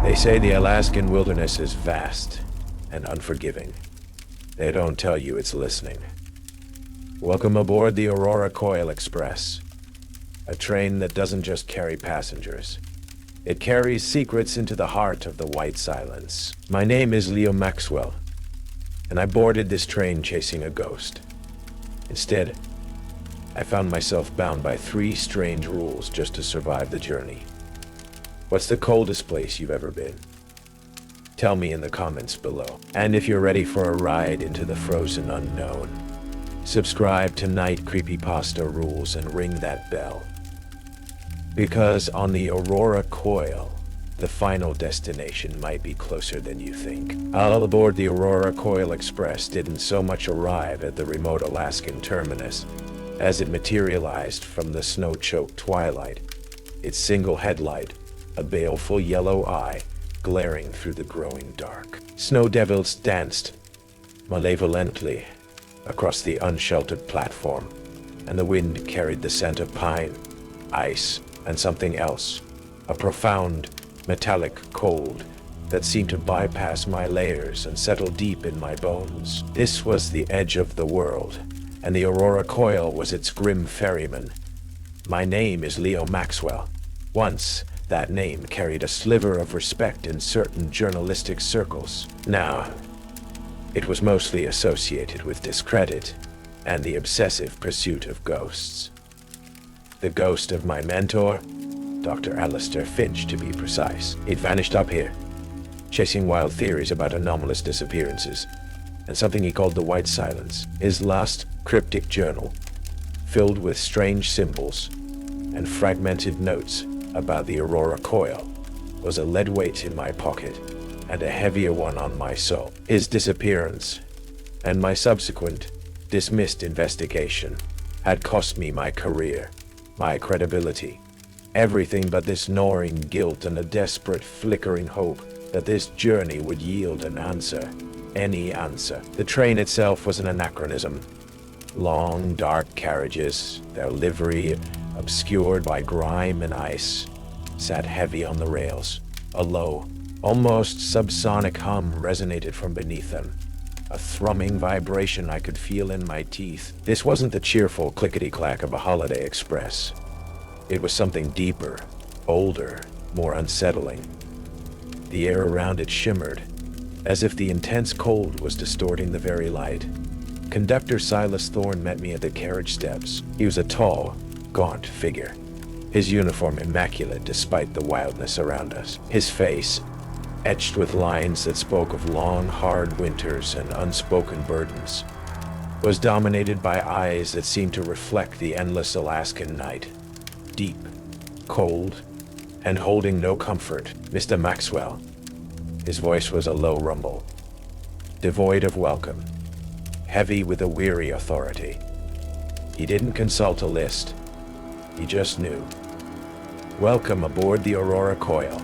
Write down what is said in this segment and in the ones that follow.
They say the Alaskan wilderness is vast and unforgiving. They don't tell you it's listening. Welcome aboard the Aurora Coil Express, a train that doesn't just carry passengers. It carries secrets into the heart of the white silence. My name is Leo Maxwell, and I boarded this train chasing a ghost. Instead, I found myself bound by 3 strange rules just to survive the journey. What's the coldest place you've ever been? Tell me in the comments below. And if you're ready for a ride into the frozen unknown, subscribe to Night Creepypasta Rules and ring that bell. Because on the Aurora Coil, the final destination might be closer than you think. All aboard the Aurora Coil Express didn't so much arrive at the remote Alaskan terminus as it materialized from the snow-choked twilight, its single headlight, a baleful yellow eye, glaring through the growing dark. Snow devils danced malevolently across the unsheltered platform, and the wind carried the scent of pine, ice, and something else, a profound, metallic cold that seemed to bypass my layers and settle deep in my bones. This was the edge of the world, and the Aurora Coil was its grim ferryman. My name is Leo Maxwell. Once, that name carried a sliver of respect in certain journalistic circles. Now, it was mostly associated with discredit and the obsessive pursuit of ghosts. The ghost of my mentor, Dr. Alistair Finch to be precise. He'd vanished up here, chasing wild theories about anomalous disappearances, and something he called the White Silence. His last cryptic journal, filled with strange symbols and fragmented notes about the Aurora Coil, was a lead weight in my pocket and a heavier one on my soul. His disappearance and my subsequent dismissed investigation had cost me my career, my credibility, everything but this gnawing guilt and a desperate flickering hope that this journey would yield an answer, any answer. The train itself was an anachronism. Long, dark carriages, their livery obscured by grime and ice, sat heavy on the rails. A low, almost subsonic hum resonated from beneath them, a thrumming vibration I could feel in my teeth. This wasn't the cheerful clickety-clack of a holiday express. It was something deeper, older, more unsettling. The air around it shimmered, as if the intense cold was distorting the very light. Conductor Silas Thorne met me at the carriage steps. He was a tall, gaunt figure, his uniform immaculate despite the wildness around us. His face, etched with lines that spoke of long, hard winters and unspoken burdens, was dominated by eyes that seemed to reflect the endless Alaskan night. Deep, cold, and holding no comfort. Mr. Maxwell. His voice was a low rumble, devoid of welcome, heavy with a weary authority. He didn't consult a list. He just knew. Welcome aboard the Aurora Coil.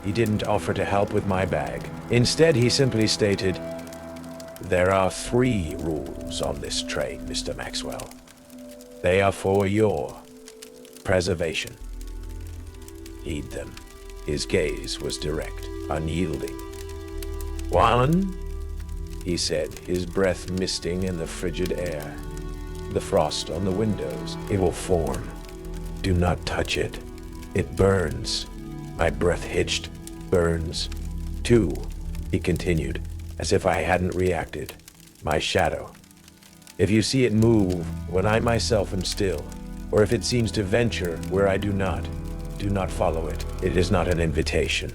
He didn't offer to help with my bag. Instead, he simply stated, "There are 3 rules on this train, Mr. Maxwell. They are for your preservation. Heed them." His gaze was direct, unyielding. "One," he said, his breath misting in the frigid air. The frost on the windows. "It will form. Do not touch it. It burns." My breath hitched. "Burns." 2, he continued, as if I hadn't reacted. "My shadow. If you see it move when I myself am still, or if it seems to venture where I do not follow it. It is not an invitation."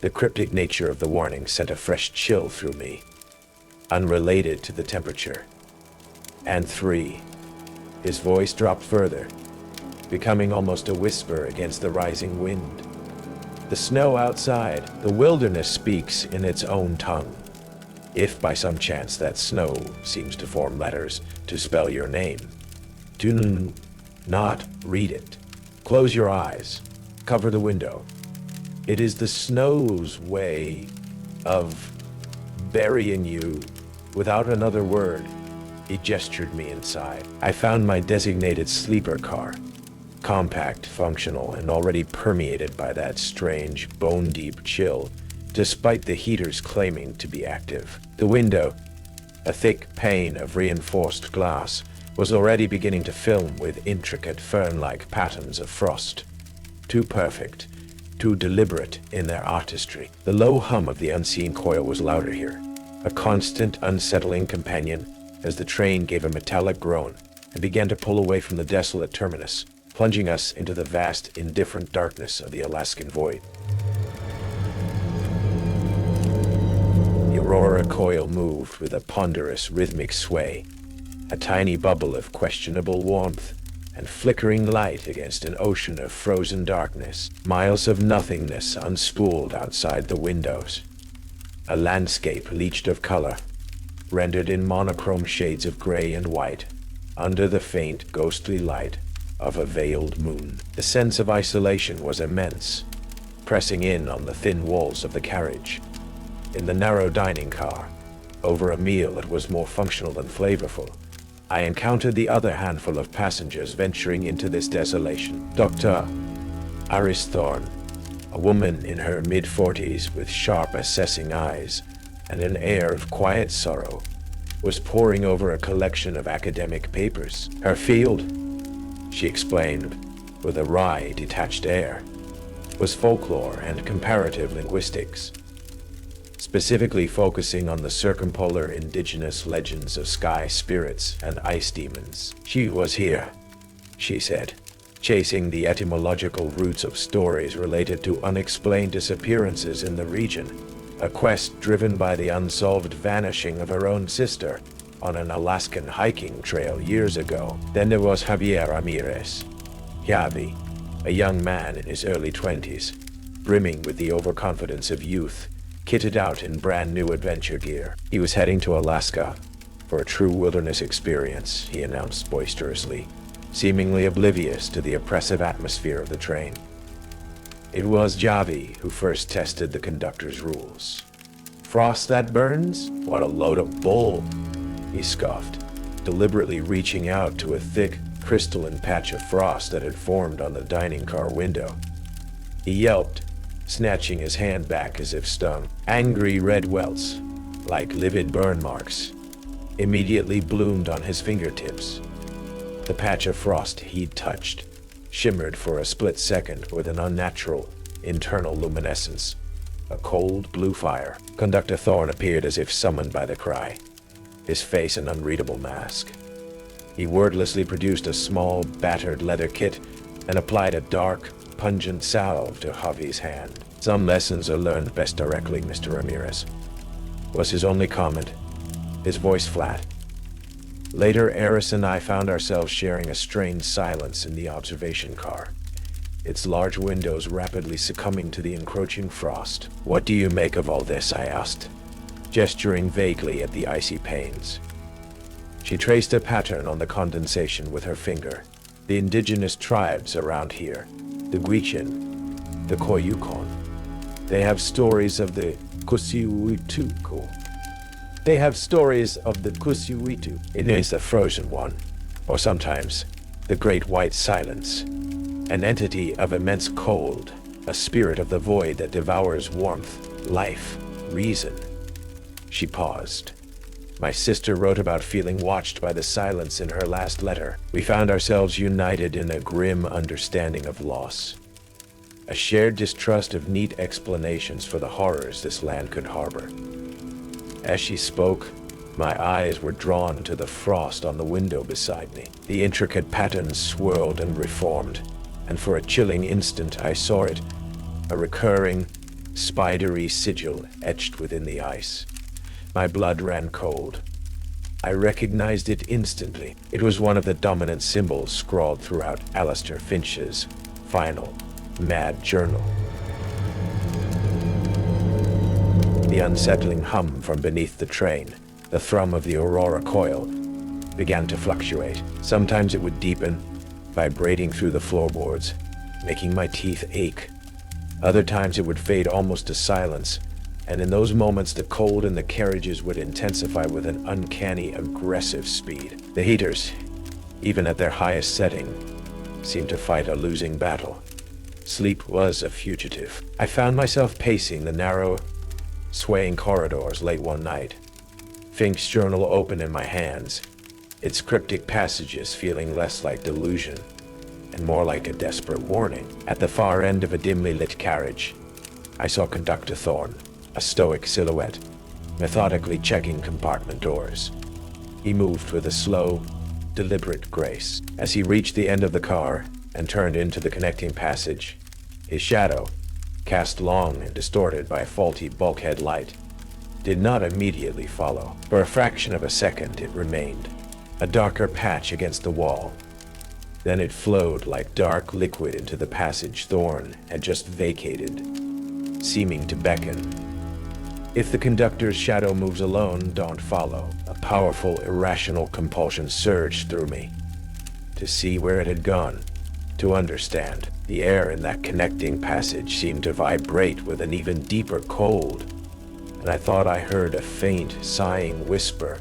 The cryptic nature of the warning sent a fresh chill through me, unrelated to the temperature. And 3, his voice dropped further, becoming almost a whisper against the rising wind. "The snow outside, the wilderness speaks in its own tongue. If by some chance that snow seems to form letters to spell your name, do not read it. Close your eyes. Cover the window. It is the snow's way of burying you without another word." He gestured me inside. I found my designated sleeper car, compact, functional, and already permeated by that strange, bone-deep chill, despite the heaters claiming to be active. The window, a thick pane of reinforced glass, was already beginning to film with intricate fern-like patterns of frost. Too perfect, too deliberate in their artistry. The low hum of the unseen coil was louder here, a constant, unsettling companion as the train gave a metallic groan and began to pull away from the desolate terminus, plunging us into the vast, indifferent darkness of the Alaskan void. The Aurora Coil moved with a ponderous, rhythmic sway, a tiny bubble of questionable warmth and flickering light against an ocean of frozen darkness. Miles of nothingness unspooled outside the windows. A landscape leached of color, rendered in monochrome shades of gray and white, under the faint, ghostly light of a veiled moon. The sense of isolation was immense, pressing in on the thin walls of the carriage. In the narrow dining car, over a meal that was more functional than flavorful, I encountered the other handful of passengers venturing into this desolation. Dr. Iris Thorne, a woman in her mid-40s with sharp, assessing eyes and an air of quiet sorrow, was poring over a collection of academic papers. Her field, she explained with a wry, detached air, was folklore and comparative linguistics, specifically focusing on the circumpolar indigenous legends of sky spirits and ice demons. She was here, she said, chasing the etymological roots of stories related to unexplained disappearances in the region, a quest driven by the unsolved vanishing of her own sister on an Alaskan hiking trail years ago. Then there was Javier Ramirez, Javi, a young man in his early 20s, brimming with the overconfidence of youth, kitted out in brand new adventure gear. He was heading to Alaska for a true wilderness experience, he announced boisterously, seemingly oblivious to the oppressive atmosphere of the train. It was Javi who first tested the conductor's rules. Frost that burns? What a load of bull, he scoffed, deliberately reaching out to a thick, crystalline patch of frost that had formed on the dining car window. He yelped, snatching his hand back as if stung. Angry red welts, like livid burn marks, immediately bloomed on his fingertips. The patch of frost he'd touched shimmered for a split second with an unnatural, internal luminescence, a cold blue fire. Conductor Thorne appeared as if summoned by the cry, his face an unreadable mask. He wordlessly produced a small, battered leather kit and applied a dark, pungent salve to Javi's hand. Some lessons are learned best directly, Mr. Ramirez, was his only comment, his voice flat. Later, Eris and I found ourselves sharing a strained silence in the observation car, its large windows rapidly succumbing to the encroaching frost. What do you make of all this? I asked, gesturing vaguely at the icy panes. She traced a pattern on the condensation with her finger. The indigenous tribes around here, the Gwich'in, the Koyukon, they have stories of the Kusiwituko. They have stories of the Kusiwitu. It is the frozen one, or sometimes the Great White Silence, an entity of immense cold, a spirit of the void that devours warmth, life, reason. She paused. My sister wrote about feeling watched by the silence in her last letter. We found ourselves united in a grim understanding of loss, a shared distrust of neat explanations for the horrors this land could harbor. As she spoke, my eyes were drawn to the frost on the window beside me. The intricate patterns swirled and reformed, and for a chilling instant I saw it, a recurring, spidery sigil etched within the ice. My blood ran cold. I recognized it instantly. It was one of the dominant symbols scrawled throughout Alistair Finch's final, mad journal. The unsettling hum from beneath the train, the thrum of the Aurora Coil, began to fluctuate. Sometimes it would deepen, vibrating through the floorboards, making my teeth ache. Other times it would fade almost to silence, and in those moments the cold in the carriages would intensify with an uncanny, aggressive speed. The heaters, even at their highest setting, seemed to fight a losing battle. Sleep was a fugitive. I found myself pacing the narrow, swaying corridors late one night, Fink's journal open in my hands, its cryptic passages feeling less like delusion and more like a desperate warning. At the far end of a dimly lit carriage, I saw Conductor Thorn, a stoic silhouette, methodically checking compartment doors. He moved with a slow, deliberate grace. As he reached the end of the car and turned into the connecting passage, his shadow, cast long and distorted by a faulty bulkhead light, did not immediately follow. For a fraction of a second it remained, a darker patch against the wall. Then it flowed like dark liquid into the passage Thorn had just vacated, seeming to beckon. If the conductor's shadow moves alone, don't follow. A powerful, irrational compulsion surged through me. To see where it had gone, to understand. The air in that connecting passage seemed to vibrate with an even deeper cold, and I thought I heard a faint, sighing whisper,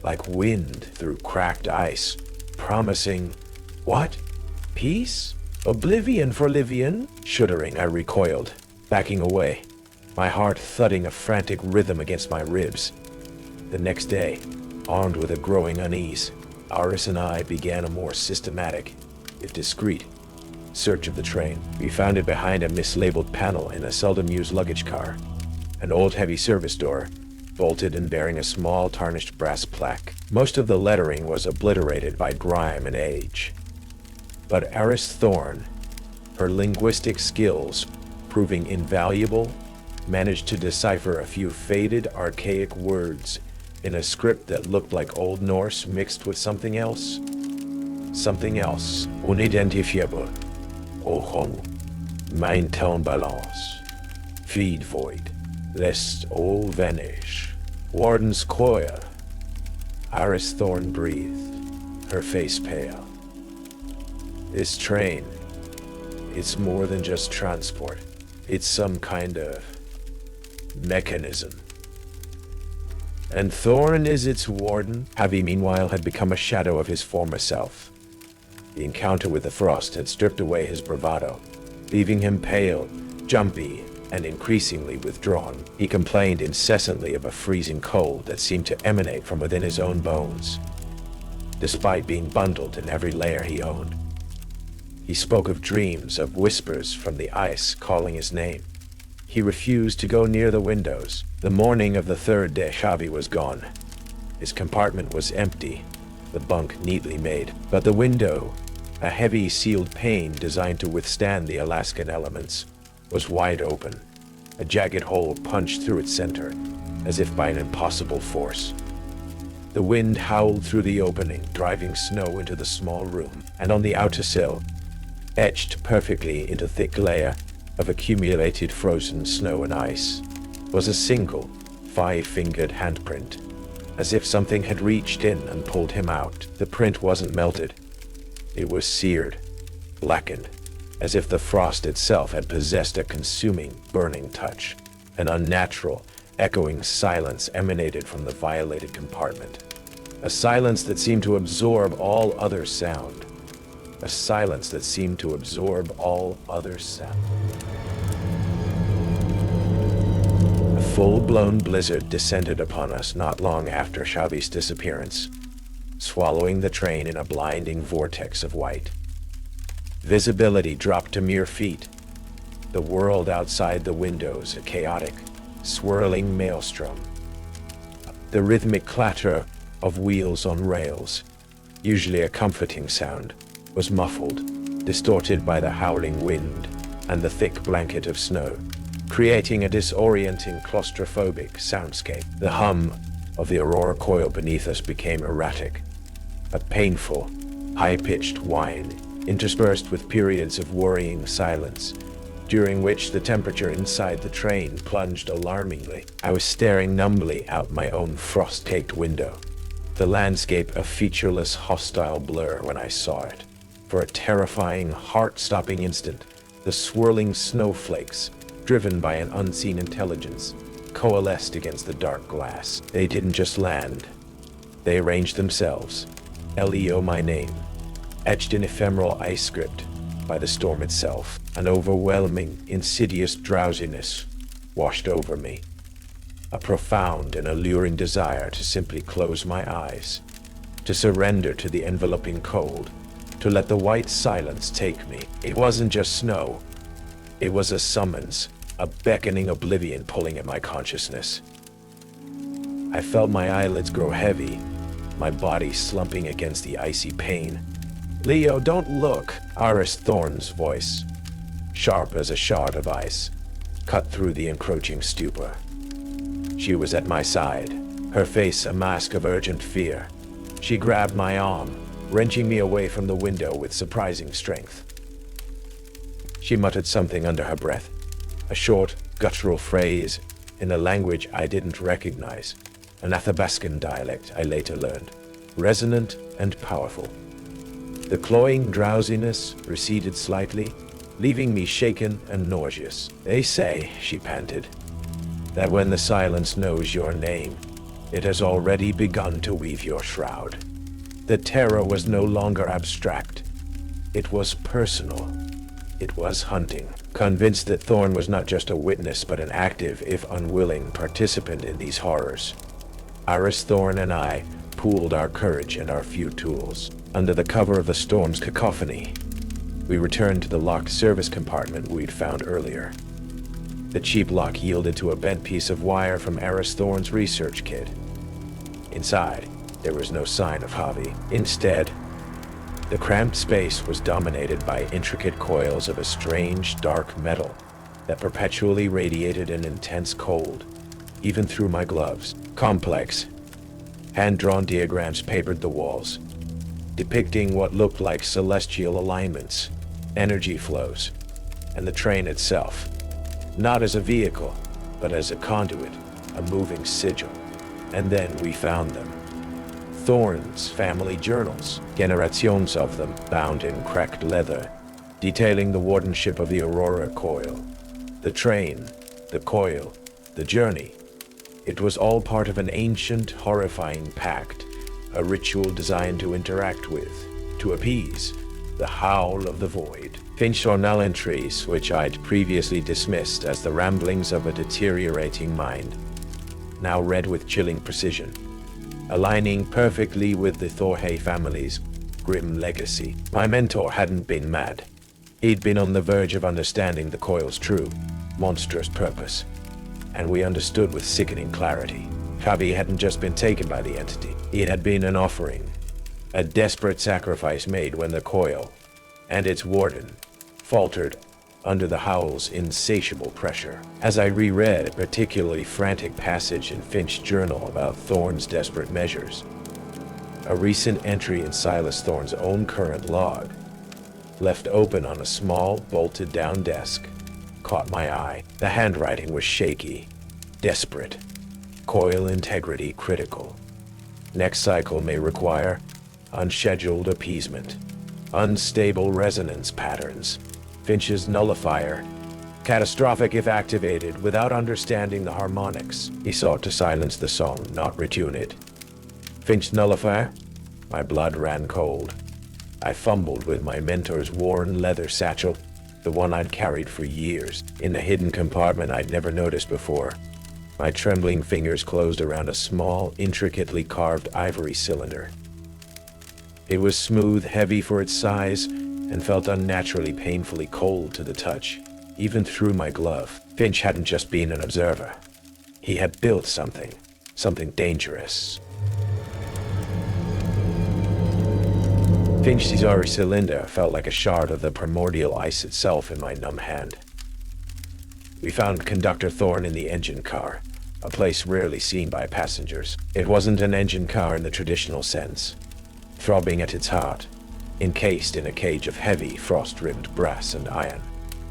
like wind through cracked ice, promising, what? Peace? Oblivion for Livian? Shuddering, I recoiled, backing away, my heart thudding a frantic rhythm against my ribs. The next day, armed with a growing unease, Aris and I began a more systematic, if discreet, search of the train. We found it behind a mislabeled panel in a seldom-used luggage car, an old heavy service door, bolted and bearing a small tarnished brass plaque. Most of the lettering was obliterated by grime and age. But Aris Thorn, her linguistic skills proving invaluable, managed to decipher a few faded, archaic words in a script that looked like Old Norse mixed with something else. Something else. Unidentifiable. Ohong. Mein town balance. Feed void. Lest all vanish. Warden's coil. Aris Thorn breathed, her face pale. This train, it's more than just transport. It's some kind of mechanism. And Thorn is its warden. Javi, meanwhile, had become a shadow of his former self. The encounter with the frost had stripped away his bravado, leaving him pale, jumpy, and increasingly withdrawn. He complained incessantly of a freezing cold that seemed to emanate from within his own bones, despite being bundled in every layer he owned. He spoke of dreams, of whispers from the ice calling his name. He refused to go near the windows. The morning of the third day, Xavi was gone. His compartment was empty, the bunk neatly made, but the window, a heavy sealed pane designed to withstand the Alaskan elements, was wide open, a jagged hole punched through its center, as if by an impossible force. The wind howled through the opening, driving snow into the small room, and on the outer sill, etched perfectly into thick layer of accumulated frozen snow and ice, was a single, five-fingered handprint, as if something had reached in and pulled him out. The print wasn't melted. It was seared, blackened, as if the frost itself had possessed a consuming, burning touch. An unnatural, echoing silence emanated from the violated compartment. A silence that seemed to absorb all other sound. A silence that seemed to absorb all other sound. A full-blown blizzard descended upon us not long after Xavi's disappearance, swallowing the train in a blinding vortex of white. Visibility dropped to mere feet. The world outside the windows a chaotic, swirling maelstrom. The rhythmic clatter of wheels on rails, usually a comforting sound, was muffled, distorted by the howling wind and the thick blanket of snow, creating a disorienting, claustrophobic soundscape. The hum of the Aurora Coil beneath us became erratic, a painful, high-pitched whine, interspersed with periods of worrying silence, during which the temperature inside the train plunged alarmingly. I was staring numbly out my own frost-caked window, the landscape a featureless, hostile blur when I saw it. For a terrifying, heart-stopping instant, the swirling snowflakes, driven by an unseen intelligence, coalesced against the dark glass. They didn't just land. They arranged themselves. Leo, my name. etched in ephemeral ice script by the storm itself. An overwhelming, insidious drowsiness washed over me. A profound and alluring desire to simply close my eyes, to surrender to the enveloping cold, to let the white silence take me. It wasn't just snow. It was a summons, a beckoning oblivion pulling at my consciousness. I felt my eyelids grow heavy, my body slumping against the icy pane. "Leo, don't look!" Iris Thorne's voice, sharp as a shard of ice, cut through the encroaching stupor. She was at my side, her face a mask of urgent fear. She grabbed my arm, wrenching me away from the window with surprising strength. She muttered something under her breath, a short, guttural phrase in a language I didn't recognize, an Athabascan dialect I later learned, resonant and powerful. The cloying drowsiness receded slightly, leaving me shaken and nauseous. "They say," she panted, "that when the silence knows your name, it has already begun to weave your shroud." The terror was no longer abstract. It was personal. It was hunting. Convinced that Thorne was not just a witness but an active, if unwilling, participant in these horrors, Iris Thorne and I pooled our courage and our few tools. Under the cover of the storm's cacophony, we returned to the locked service compartment we'd found earlier. The cheap lock yielded to a bent piece of wire from Iris Thorne's research kit. Inside, there was no sign of Javi. Instead, the cramped space was dominated by intricate coils of a strange, dark metal that perpetually radiated an intense cold, even through my gloves. Complex, hand-drawn diagrams papered the walls, depicting what looked like celestial alignments, energy flows, and the train itself, not as a vehicle, but as a conduit, a moving sigil. And then we found them. Thorne's family journals, generations of them, bound in cracked leather, detailing the wardenship of the Aurora Coil. The train, the coil, the journey. It was all part of an ancient, horrifying pact, a ritual designed to interact with, to appease, the howl of the void. Finch journal entries, which I'd previously dismissed as the ramblings of a deteriorating mind, now read with chilling precision, aligning perfectly with the Thorhe family's grim legacy. My mentor hadn't been mad. He'd been on the verge of understanding the coil's true, monstrous purpose, and we understood with sickening clarity. Javi hadn't just been taken by the entity. It had been an offering, a desperate sacrifice made when the coil and its warden faltered under the Howl's insatiable pressure. As I reread a particularly frantic passage in Finch's journal about Thorne's desperate measures, a recent entry in Silas Thorne's own current log, left open on a small, bolted-down desk, caught my eye. The handwriting was shaky, desperate, coil integrity critical. Next cycle may require unscheduled appeasement, unstable resonance patterns, Finch's nullifier, catastrophic if activated without understanding the harmonics. He sought to silence the song, not retune it. Finch nullifier? My blood ran cold. I fumbled with my mentor's worn leather satchel, the one I'd carried for years, in a hidden compartment I'd never noticed before. My trembling fingers closed around a small, intricately carved ivory cylinder. It was smooth, heavy for its size, and felt unnaturally painfully cold to the touch, even through my glove. Finch hadn't just been an observer. He had built something dangerous. Finch's ivory cylinder felt like a shard of the primordial ice itself in my numb hand. We found Conductor Thorne in the engine car, a place rarely seen by passengers. It wasn't an engine car in the traditional sense. Throbbing at its heart, encased in a cage of heavy, frost-rimmed brass and iron,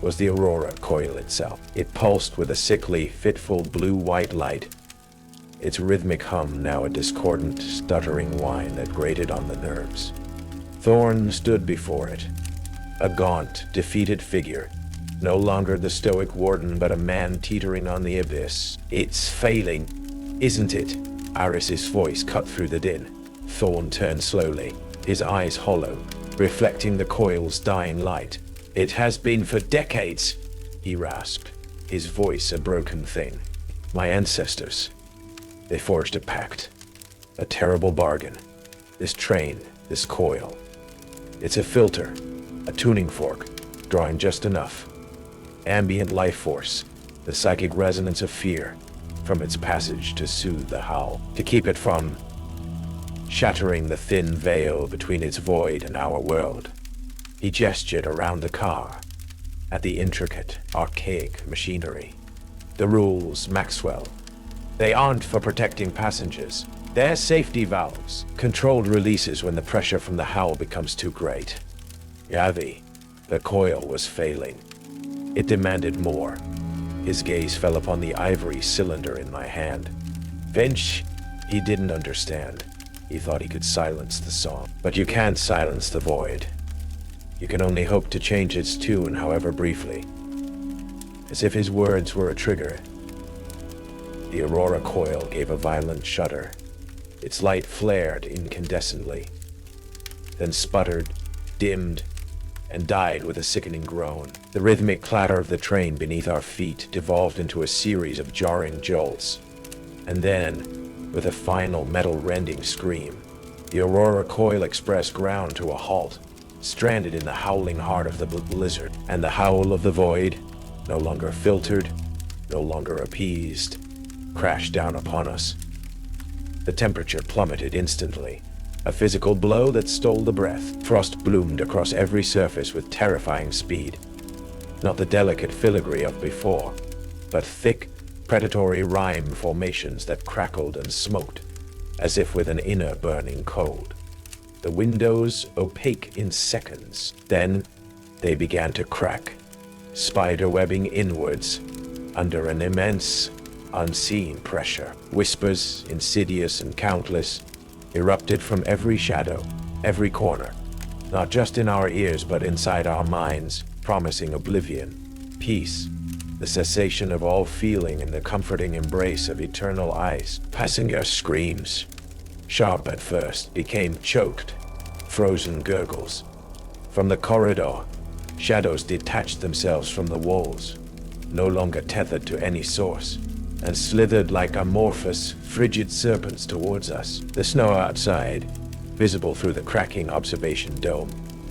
was the Aurora Coil itself. It pulsed with a sickly, fitful blue-white light, its rhythmic hum now a discordant, stuttering whine that grated on the nerves. Thorne stood before it, a gaunt, defeated figure, no longer the stoic warden but a man teetering on the abyss. "It's failing, isn't it?" Iris's voice cut through the din. Thorne turned slowly, his eyes hollow, reflecting the coil's dying light. "It has been for decades," he rasped, his voice a broken thing. "My ancestors, they forged a pact. A terrible bargain. This train, this coil. It's a filter, a tuning fork, drawing just enough ambient life force, the psychic resonance of fear, from its passage to soothe the howl, to keep it from shattering the thin veil between its void and our world." He gestured around the car, at the intricate, archaic machinery. "The rules, Maxwell. They aren't for protecting passengers. They're safety valves, controlled releases when the pressure from the howl becomes too great." Yavi, the coil was failing. It demanded more. His gaze fell upon the ivory cylinder in my hand. "Finch," he didn't understand. He thought he could silence the song. But you can't silence the void. You can only hope to change its tune, however briefly. As if his words were a trigger, the Aurora Coil gave a violent shudder. Its light flared incandescently, then sputtered, dimmed, and died with a sickening groan. The rhythmic clatter of the train beneath our feet devolved into a series of jarring jolts. And then, with a final metal-rending scream, the Aurora Coil Express ground to a halt, stranded in the howling heart of the blizzard. And the howl of the void, no longer filtered, no longer appeased, crashed down upon us. The temperature plummeted instantly, a physical blow that stole the breath. Frost bloomed across every surface with terrifying speed. Not the delicate filigree of before, but thick, predatory rime formations that crackled and smoked, as if with an inner burning cold. The windows opaque in seconds. Then they began to crack, spider-webbing inwards under an immense, unseen pressure. Whispers, insidious and countless, erupted from every shadow, every corner, not just in our ears but inside our minds, promising oblivion, peace, the cessation of all feeling in the comforting embrace of eternal ice. Passenger screams, sharp at first, became choked, frozen gurgles. From the corridor, shadows detached themselves from the walls, no longer tethered to any source, and slithered like amorphous, frigid serpents towards us. The snow outside, visible through the cracking observation dome,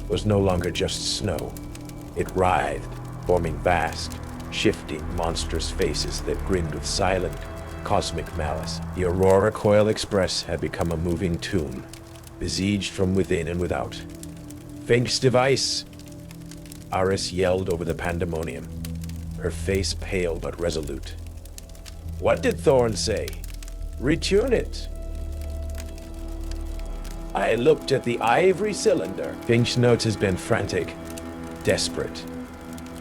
was no longer just snow. It writhed, forming vast, shifting, monstrous faces that grinned with silent, cosmic malice. The Aurora Coil Express had become a moving tomb, besieged from within and without. "Finch's device!" Aris yelled over the pandemonium, her face pale but resolute. "What did Thorn say? Retune it." "I looked at the ivory cylinder." Finch's notes has been frantic, desperate.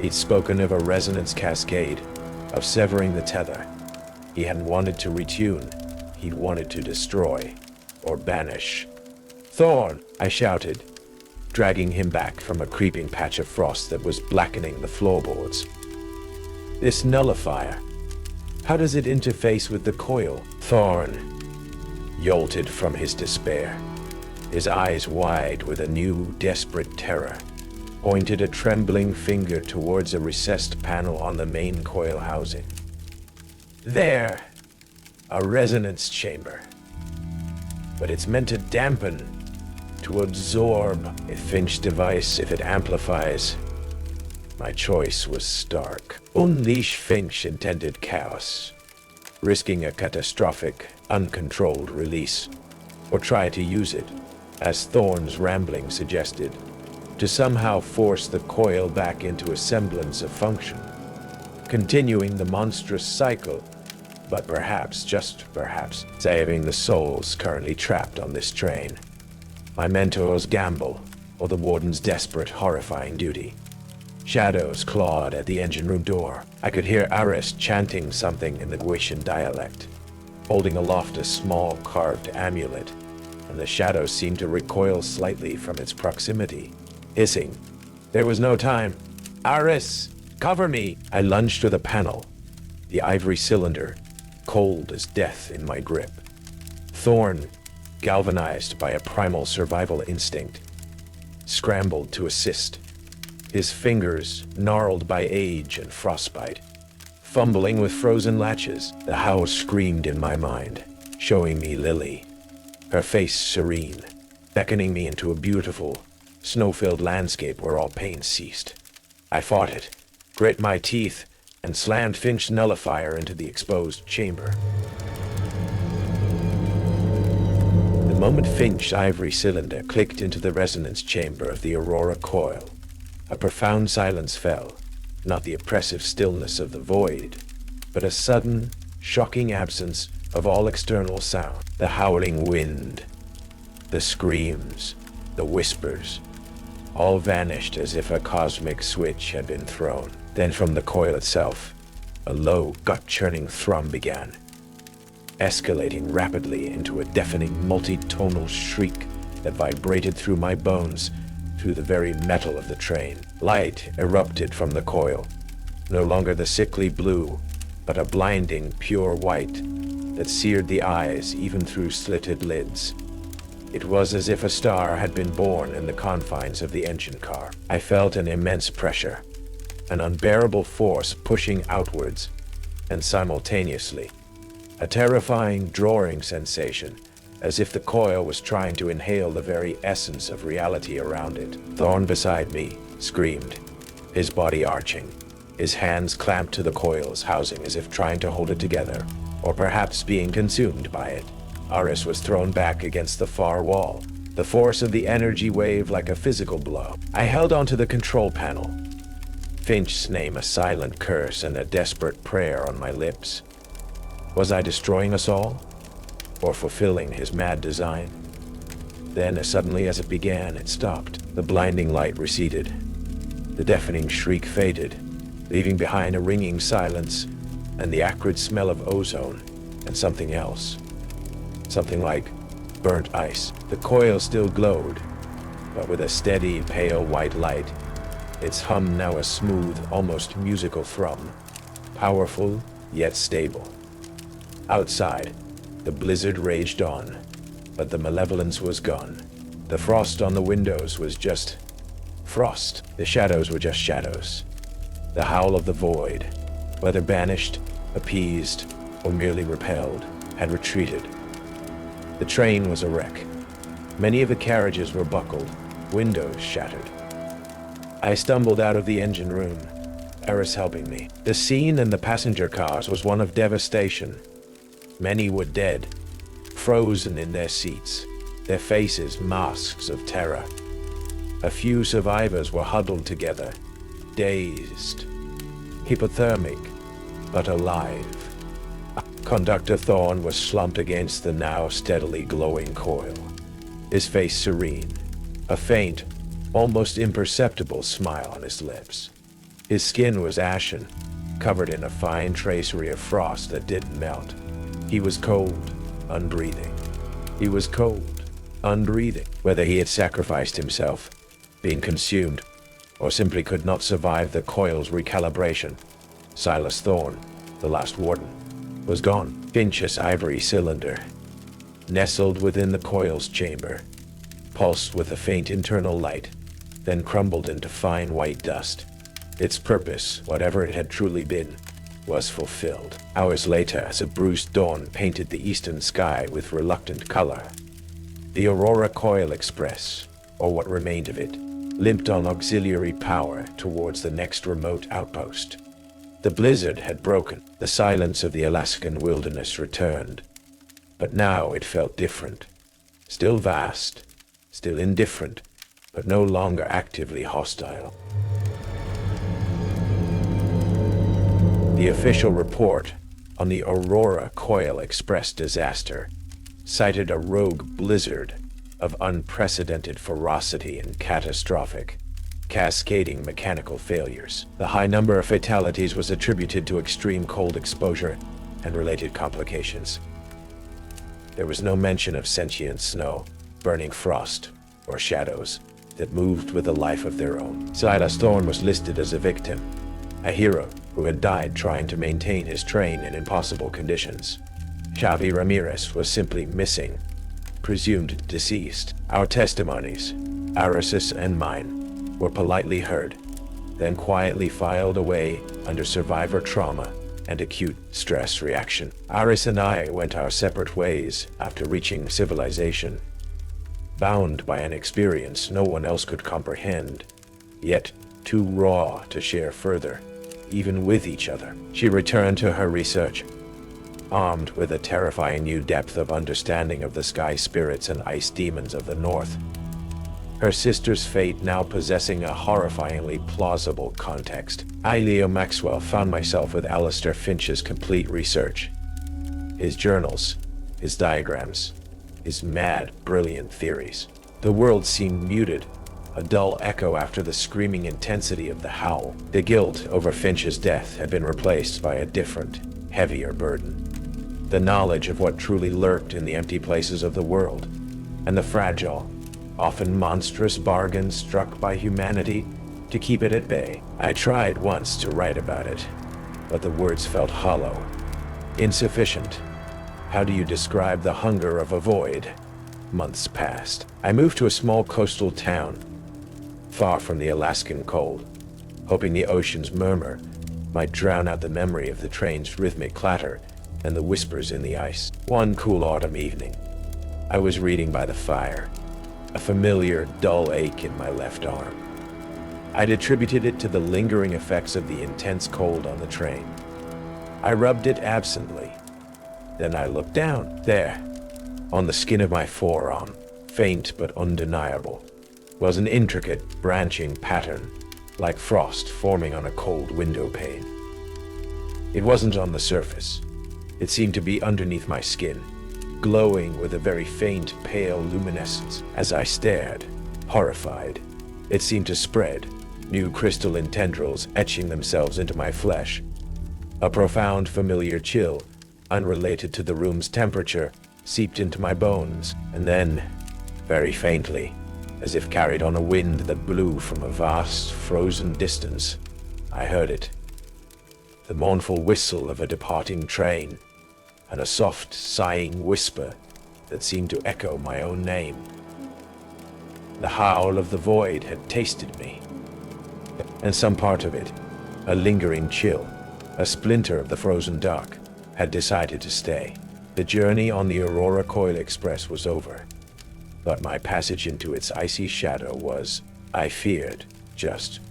He'd spoken of a resonance cascade, of severing the tether. He hadn't wanted to retune. He'd wanted to destroy, or banish. "Thorn!" I shouted, dragging him back from a creeping patch of frost that was blackening the floorboards. "This nullifier, how does it interface with the coil?" Thorn jolted from his despair, his eyes wide with a new, desperate terror, pointed a trembling finger towards a recessed panel on the main coil housing. "There, a resonance chamber. But it's meant to dampen, to absorb. A Finch device, if it amplifies." My choice was stark. Unleash Finch intended chaos, risking a catastrophic, uncontrolled release, or try to use it, as Thorn's rambling suggested, to somehow force the coil back into a semblance of function, continuing the monstrous cycle, but perhaps, just perhaps, saving the souls currently trapped on this train. My mentor's gamble, or the Warden's desperate, horrifying duty. Shadows clawed at the engine room door. I could hear Aris chanting something in the Guishan dialect, holding aloft a small carved amulet, and the shadows seemed to recoil slightly from its proximity, hissing. There was no time. "Aris, cover me!" I lunged to the panel, the ivory cylinder, cold as death in my grip. Thorn, galvanized by a primal survival instinct, scrambled to assist, his fingers gnarled by age and frostbite. Fumbling with frozen latches, the Howl screamed in my mind, showing me Lily, her face serene, beckoning me into a beautiful, snow-filled landscape where all pain ceased. I fought it, grit my teeth, and slammed Finch's nullifier into the exposed chamber. The moment Finch's ivory cylinder clicked into the resonance chamber of the Aurora Coil, a profound silence fell, not the oppressive stillness of the void, but a sudden, shocking absence of all external sound. The howling wind, the screams, the whispers, all vanished as if a cosmic switch had been thrown. Then from the coil itself, a low, gut-churning thrum began, escalating rapidly into a deafening multi-tonal shriek that vibrated through my bones, through the very metal of the train. Light erupted from the coil, no longer the sickly blue, but a blinding, pure white that seared the eyes even through slitted lids. It was as if a star had been born in the confines of the engine car. I felt an immense pressure, an unbearable force pushing outwards, and simultaneously, a terrifying drawing sensation, as if the coil was trying to inhale the very essence of reality around it. Thawing beside me screamed, his body arching, his hands clamped to the coil's housing as if trying to hold it together, or perhaps being consumed by it. Aris was thrown back against the far wall, the force of the energy wave like a physical blow. I held onto the control panel, Finch's name a silent curse and a desperate prayer on my lips. Was I destroying us all, or fulfilling his mad design? Then, as suddenly as it began, it stopped. The blinding light receded. The deafening shriek faded, leaving behind a ringing silence and the acrid smell of ozone and something else. Something like burnt ice. The coil still glowed, but with a steady, pale white light, its hum now a smooth, almost musical thrum, powerful yet stable. Outside, the blizzard raged on, but the malevolence was gone. The frost on the windows was just frost. The shadows were just shadows. The howl of the void, whether banished, appeased, or merely repelled, had retreated. The train was a wreck. Many of the carriages were buckled, windows shattered. I stumbled out of the engine room, Eris helping me. The scene in the passenger cars was one of devastation. Many were dead, frozen in their seats, their faces masks of terror. A few survivors were huddled together, dazed, hypothermic, but alive. Conductor Thawing was slumped against the now steadily glowing coil, his face serene, a faint, almost imperceptible smile on his lips. His skin was ashen, covered in a fine tracery of frost that didn't melt. He was cold, unbreathing. He was cold, unbreathing. Whether he had sacrificed himself, being consumed, or simply could not survive the coil's recalibration, Silas Thawing, the last Warden, was gone. Finch's ivory cylinder, nestled within the coil's chamber, pulsed with a faint internal light, then crumbled into fine white dust. Its purpose, whatever it had truly been, was fulfilled. Hours later, as a bruised dawn painted the eastern sky with reluctant color, the Aurora Coil Express, or what remained of it, limped on auxiliary power towards the next remote outpost. The blizzard had broken. The silence of the Alaskan wilderness returned. But now it felt different. Still vast, still indifferent, but no longer actively hostile. The official report on the Aurora Coil Express disaster cited a rogue blizzard of unprecedented ferocity and catastrophic, cascading mechanical failures. The high number of fatalities was attributed to extreme cold exposure and related complications. There was no mention of sentient snow, burning frost, or shadows that moved with a life of their own. Silas Thawing was listed as a victim, a hero who had died trying to maintain his train in impossible conditions. Xavi Ramirez was simply missing, presumed deceased. Our testimonies, Iris's and mine, were politely heard, then quietly filed away under survivor trauma and acute stress reaction. Iris and I went our separate ways after reaching civilization, bound by an experience no one else could comprehend, yet too raw to share further, even with each other. She returned to her research, armed with a terrifying new depth of understanding of the sky spirits and ice demons of the north. Her sister's fate now possessing a horrifyingly plausible context. I, Leo Maxwell, found myself with Alistair Finch's complete research. His journals, his diagrams, his mad, brilliant theories. The world seemed muted, a dull echo after the screaming intensity of the Howl. The guilt over Finch's death had been replaced by a different, heavier burden. The knowledge of what truly lurked in the empty places of the world, and the fragile, often monstrous bargains struck by humanity to keep it at bay. I tried once to write about it, but the words felt hollow, insufficient. How do you describe the hunger of a void? Months passed. I moved to a small coastal town, far from the Alaskan cold, hoping the ocean's murmur might drown out the memory of the train's rhythmic clatter and the whispers in the ice. One cool autumn evening, I was reading by the fire, a familiar, dull ache in my left arm. I'd attributed it to the lingering effects of the intense cold on the train. I rubbed it absently. Then I looked down. There, on the skin of my forearm, faint but undeniable, was an intricate, branching pattern, like frost forming on a cold window pane. It wasn't on the surface. It seemed to be underneath my skin, glowing with a very faint, pale luminescence. As I stared, horrified, it seemed to spread, new crystalline tendrils etching themselves into my flesh. A profound, familiar chill, unrelated to the room's temperature, seeped into my bones, and then, very faintly, as if carried on a wind that blew from a vast, frozen distance, I heard it. The mournful whistle of a departing train, and a soft, sighing whisper that seemed to echo my own name. The howl of the void had tasted me, and some part of it, a lingering chill, a splinter of the frozen dark, had decided to stay. The journey on the Aurora Coil Express was over, but my passage into its icy shadow was, I feared, just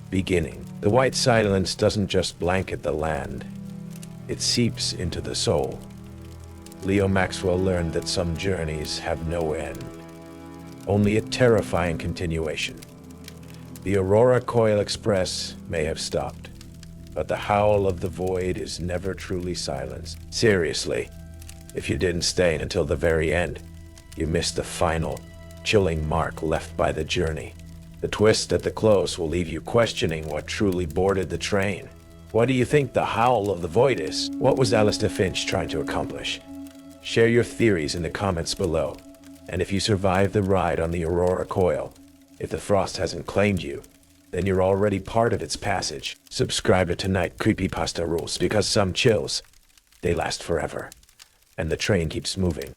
beginning. The white silence doesn't just blanket the land, it seeps into the soul. Leo Maxwell learned that some journeys have no end, only a terrifying continuation. The Aurora Coil Express may have stopped, but the howl of the void is never truly silenced. Seriously, if you didn't stay until the very end, you missed the final, chilling mark left by the journey. The twist at the close will leave you questioning what truly boarded the train. What do you think the howl of the void is? What was Alistair Finch trying to accomplish? Share your theories in the comments below. And if you survive the ride on the Aurora Coil, if the frost hasn't claimed you, then you're already part of its passage. Subscribe to Night Creepypasta Rules, because some chills, they last forever, and the train keeps moving.